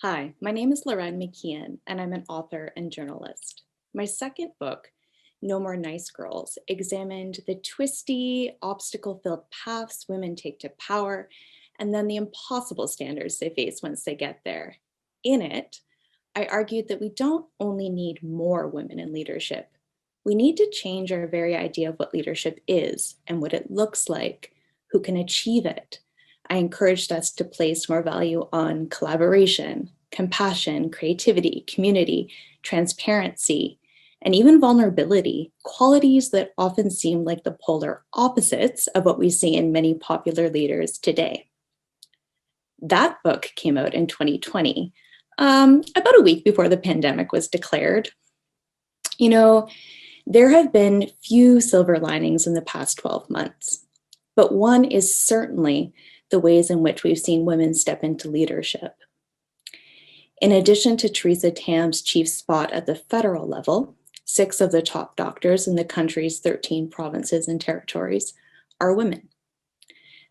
Hi, my name is McKeon, and I'm an author and journalist. My second book, No More Nice Girls, examined the twisty, obstacle-filled paths women take to power, and then the impossible standards they face once they get there. In it, I argued that we don't only need more women in leadership. We need to change our very idea of what leadership is and what it looks like, who can achieve it. I encouraged us to place more value on collaboration, compassion, creativity, community, transparency, and even vulnerability, qualities that often seem like the polar opposites of what we see in many popular leaders today. That book came out in 2020, about a week before the pandemic was declared. You know, there have been few silver linings in the past 12 months, but one is certainly the ways in which we've seen women step into leadership. In addition to Theresa Tam's chief spot at the federal level, 6 of the top doctors in the country's 13 provinces and territories are women.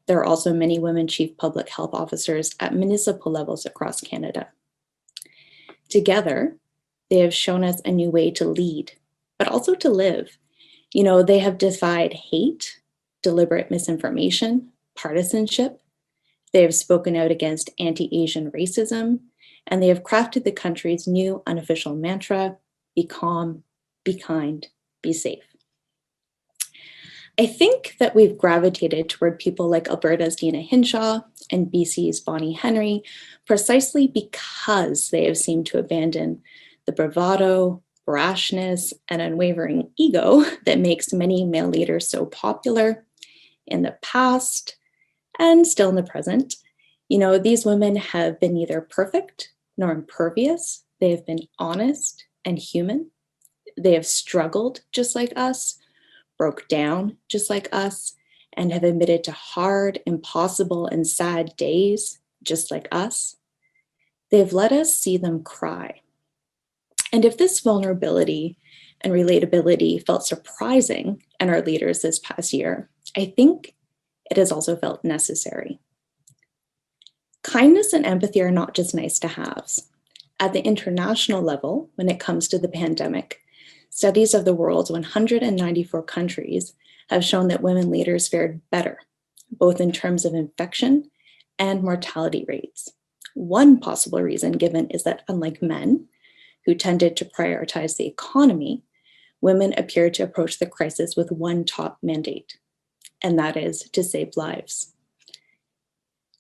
There are also many women chief public health officers at municipal levels across Canada. Together, they have shown us a new way to lead, but also to live. They have defied hate, deliberate misinformation, partisanship. They have spoken out against anti-Asian racism, and they have crafted the country's new unofficial mantra, be calm, be kind, be safe. I think that we've gravitated toward people like Alberta's Dina Hinshaw and BC's Bonnie Henry precisely because they have seemed to abandon the bravado, brashness, and unwavering ego that makes many male leaders so popular in the past and still in the present. These women have been neither perfect nor impervious. They have been honest and human. They have struggled just like us, broke down just like us, and have admitted to hard, impossible, and sad days just like us. They've let us see them cry. And if this vulnerability and relatability felt surprising in our leaders this past year, I think it has also felt necessary. Kindness and empathy are not just nice to haves. At the international level, when it comes to the pandemic, studies of the world's 194 countries have shown that women leaders fared better, both in terms of infection and mortality rates. One possible reason given is that unlike men, who tended to prioritize the economy, women appeared to approach the crisis with one top mandate, and that is to save lives.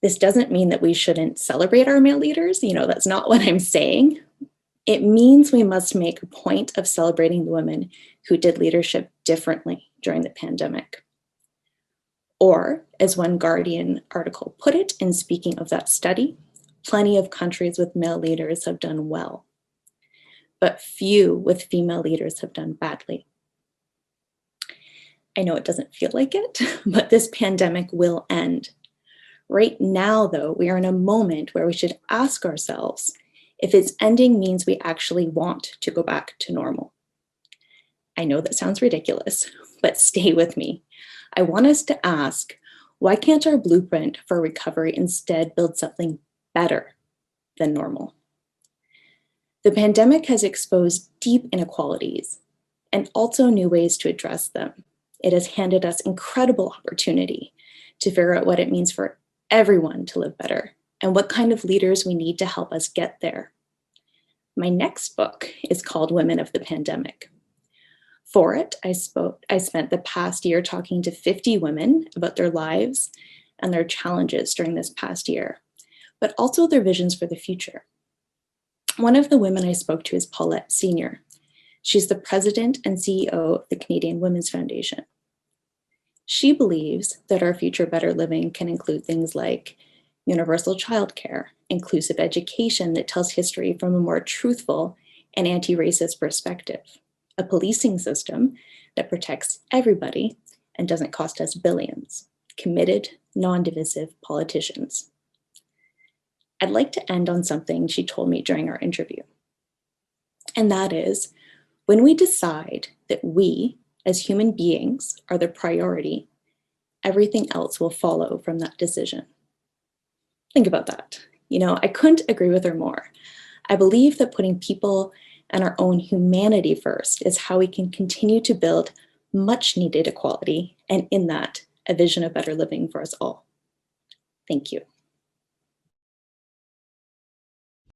This doesn't mean that we shouldn't celebrate our male leaders. That's not what I'm saying. It means we must make a point of celebrating the women who did leadership differently during the pandemic. Or, as one Guardian article put it in speaking of that study, plenty of countries with male leaders have done well, but few with female leaders have done badly. I know it doesn't feel like it, but this pandemic will end. Right now, though, we are in a moment where we should ask ourselves if its ending means we actually want to go back to normal. I know that sounds ridiculous, but stay with me. I want us to ask, why can't our blueprint for recovery instead build something better than normal? The pandemic has exposed deep inequalities and also new ways to address them. It has handed us incredible opportunity to figure out what it means for everyone to live better and what kind of leaders we need to help us get there. My next book is called Women of the Pandemic. For it, I spent the past year talking to 50 women about their lives and their challenges during this past year, but also their visions for the future. One of the women I spoke to is Paulette Senior. She's the president and CEO of the Canadian Women's Foundation. She believes that our future better living can include things like universal childcare, inclusive education that tells history from a more truthful and anti-racist perspective, a policing system that protects everybody and doesn't cost us billions, committed, non-divisive politicians. I'd like to end on something she told me during our interview, and that is, when we decide that we, as human beings, are the priority, everything else will follow from that decision. Think about that. I couldn't agree with her more. I believe that putting people and our own humanity first is how we can continue to build much needed equality, and in that, a vision of better living for us all. Thank you.